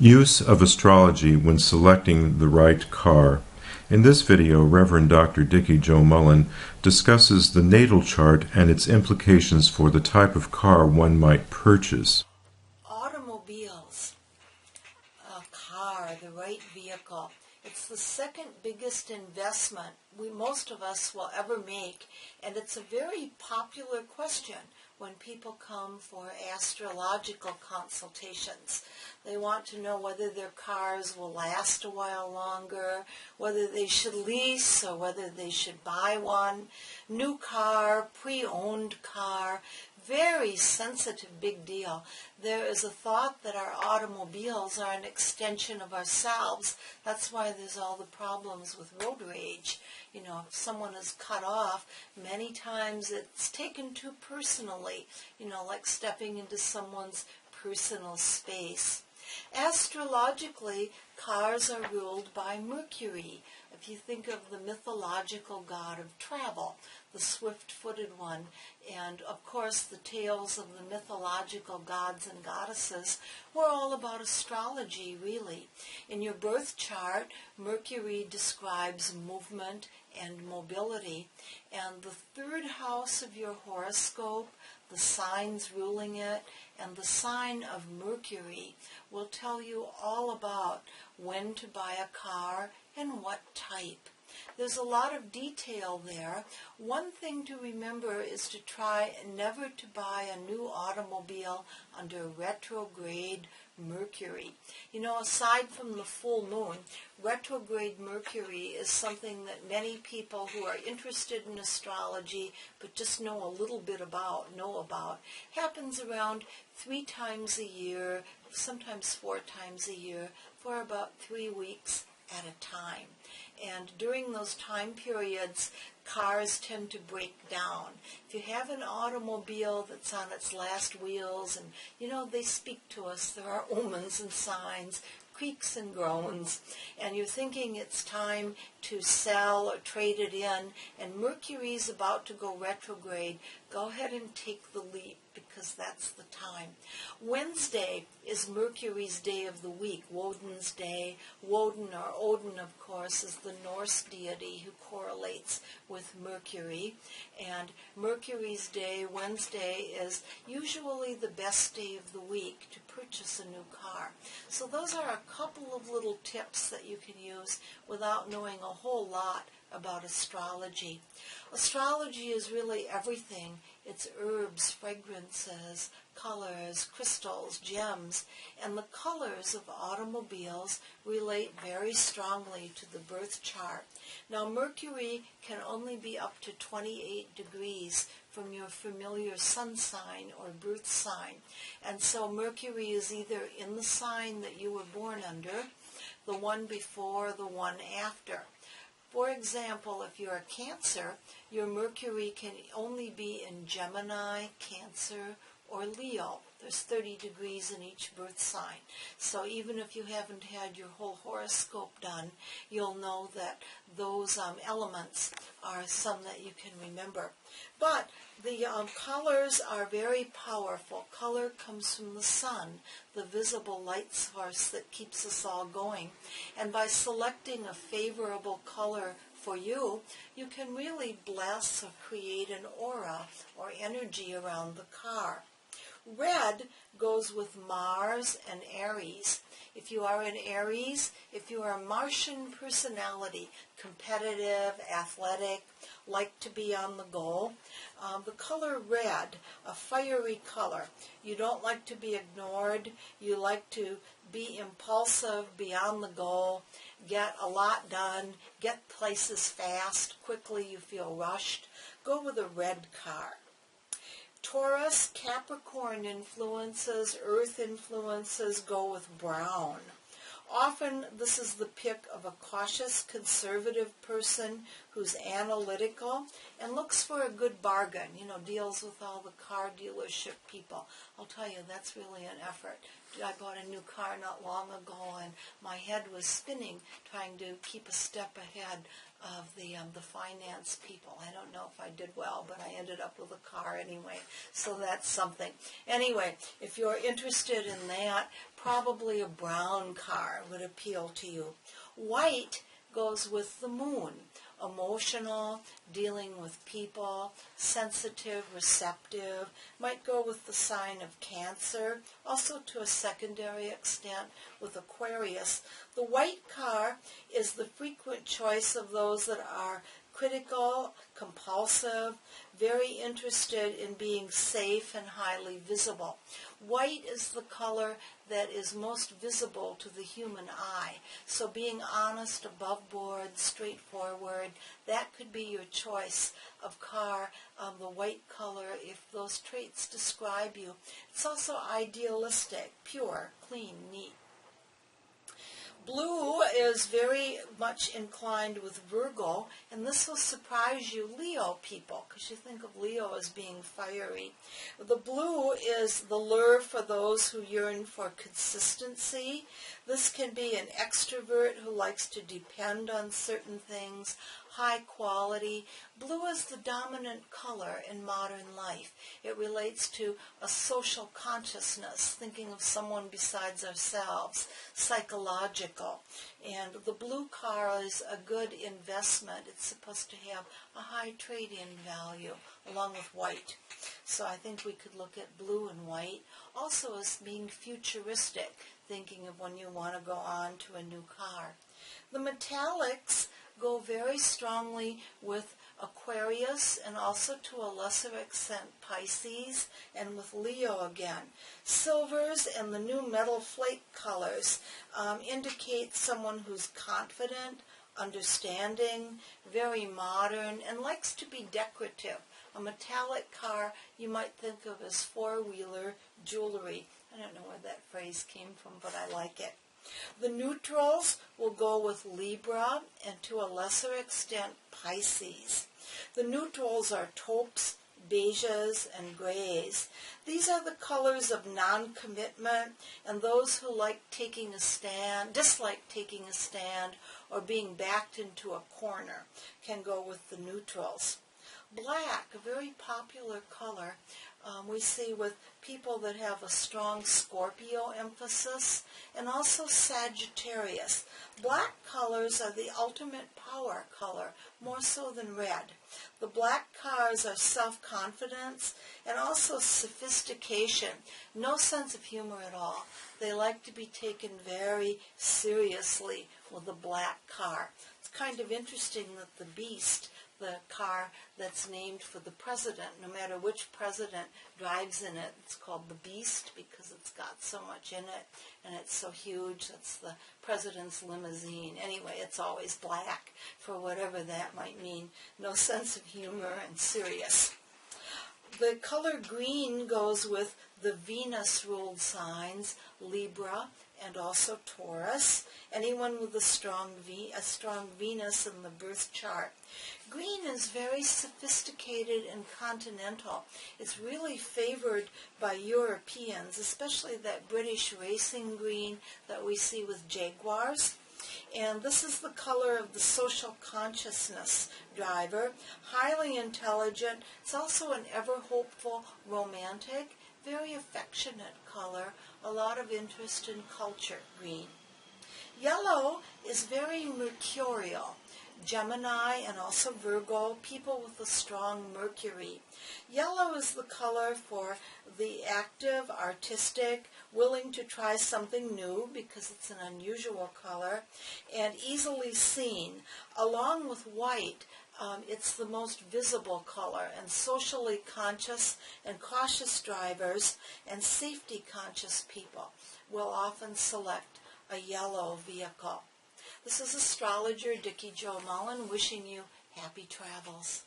Use of astrology when selecting the right car. In this video, Reverend Dr. Dickie Joe Mullen discusses the natal chart and its implications for the type of car one might purchase. Automobiles, a car, the right vehicle. It's the second biggest investment most of us will ever make, and it's a very popular question when people come for astrological consultations. They want to know whether their cars will last a while longer, whether they should lease or whether they should buy one. New car, pre-owned car, very sensitive, big deal. There is a thought that our automobiles are an extension of ourselves. That's why there's all the problems with road rage. You know, if someone is cut off, many times it's taken too personally, like stepping into someone's personal space. Astrologically, cars are ruled by Mercury. If you think of the mythological god of travel, the swift-footed one, and of course the tales of the mythological gods and goddesses were all about astrology, really. In your birth chart, Mercury describes movement and mobility, and the third house of your horoscope, the signs ruling it, and the sign of Mercury will tell you all about when to buy a car and what type. There's a lot of detail there. One thing to remember is to try never to buy a new automobile under retrograde Mercury. Aside from the full moon, retrograde Mercury is something that many people who are interested in astrology but just know a little bit about. Happens around 3 times a year, sometimes 4 times a year, for about 3 weeks at a time. And during those time periods, cars tend to break down. If you have an automobile that's on its last wheels and, they speak to us, there are omens and signs, creaks and groans, and you're thinking it's time to sell or trade it in, and Mercury's about to go retrograde, go ahead and take the leap, because that's the time. Wednesday is Mercury's day of the week, Woden's day. Woden, or Odin, of course, is the Norse deity who correlates with Mercury. And Mercury's day, Wednesday, is usually the best day of the week to purchase a new car. So those are a couple of little tips that you can use without knowing a whole lot about astrology. Astrology is really everything. It's herbs, fragrances, colors, crystals, gems, and the colors of automobiles relate very strongly to the birth chart. Now, Mercury can only be up to 28 degrees from your familiar sun sign or birth sign, and so Mercury is either in the sign that you were born under, the one before, the one after. For example, if you're a Cancer, your Mercury can only be in Gemini, Cancer, or Leo. There's 30 degrees in each birth sign. So even if you haven't had your whole horoscope done, you'll know that those elements are some that you can remember. But the colors are very powerful. Color comes from the sun, the visible light source that keeps us all going. And by selecting a favorable color for you, you can really bless or create an aura or energy around the car. Red goes with Mars and Aries. If you are an Aries, if you are a Martian personality, competitive, athletic, like to be on the go, the color red, a fiery color. You don't like to be ignored. You like to be impulsive, be on the go, get a lot done, get places fast, quickly. You feel rushed. Go with a red car. Taurus, Capricorn influences, earth influences go with brown. Often this is the pick of a cautious, conservative person who's analytical and looks for a good bargain, deals with all the car dealership people. I'll tell you, that's really an effort I bought a new car not long ago, and my head was spinning trying to keep a step ahead of the finance people. I don't know if I did well, but I ended up with a car anyway, so that's something. Anyway, if you're interested in that, probably a brown car would appeal to you. White goes with the moon. Emotional, dealing with people, sensitive, receptive, might go with the sign of Cancer, also to a secondary extent with Aquarius. The white car is the frequent choice of those that are critical, compulsive, very interested in being safe and highly visible. White is the color that is most visible to the human eye. So being honest, above board, straightforward, that could be your choice of car, the white color, if those traits describe you. It's also idealistic, pure, clean, neat. Blue is very much inclined with Virgo, and this will surprise you, Leo people, because you think of Leo as being fiery. The blue is the lure for those who yearn for consistency. This can be an extrovert who likes to depend on certain things, high quality. Blue is the dominant color in modern life. It relates to a social consciousness, thinking of someone besides ourselves, psychological. And the blue car is a good investment. It's supposed to have a high trade-in value along with white. So I think we could look at blue and white also as being futuristic, thinking of when you want to go on to a new car. The metallics go very strongly with Aquarius and also to a lesser extent Pisces and with Leo again. Silvers and the new metal flake colors indicate someone who's confident, understanding, very modern, and likes to be decorative. A metallic car you might think of as four-wheeler jewelry. I don't know where that phrase came from, but I like it. The neutrals will go with Libra and to a lesser extent Pisces. The neutrals are taupes, beiges, and grays. These are the colors of non-commitment, and those who like taking a stand, dislike taking a stand, or being backed into a corner can go with the neutrals. Black, a very popular color, we see with people that have a strong Scorpio emphasis, and also Sagittarius. Black colors are the ultimate power color, more so than red. The black cars are self-confidence and also sophistication, no sense of humor at all. They like to be taken very seriously with a black car. It's kind of interesting that the Beast, the car that's named for the president, no matter which president drives in it, it's called the Beast because it's got so much in it and it's so huge. It's the president's limousine. Anyway, it's always black for whatever that might mean. No sense of humor and serious. The color green goes with the Venus-ruled signs, Libra and also Taurus. Anyone with a strong Venus in the birth chart. Green is very sophisticated and continental. It's really favored by Europeans, especially that British racing green that we see with Jaguars. And this is the color of the social consciousness driver, highly intelligent. It's also an ever-hopeful, romantic, very affectionate color, a lot of interest in culture, green. Yellow is very mercurial. Gemini and also Virgo, people with a strong Mercury. Yellow is the color for the active, artistic, willing to try something new because it's an unusual color, and easily seen. Along with white, it's the most visible color, and socially conscious and cautious drivers and safety conscious people will often select a yellow vehicle. This is astrologer Dickie Jo Mullen wishing you happy travels.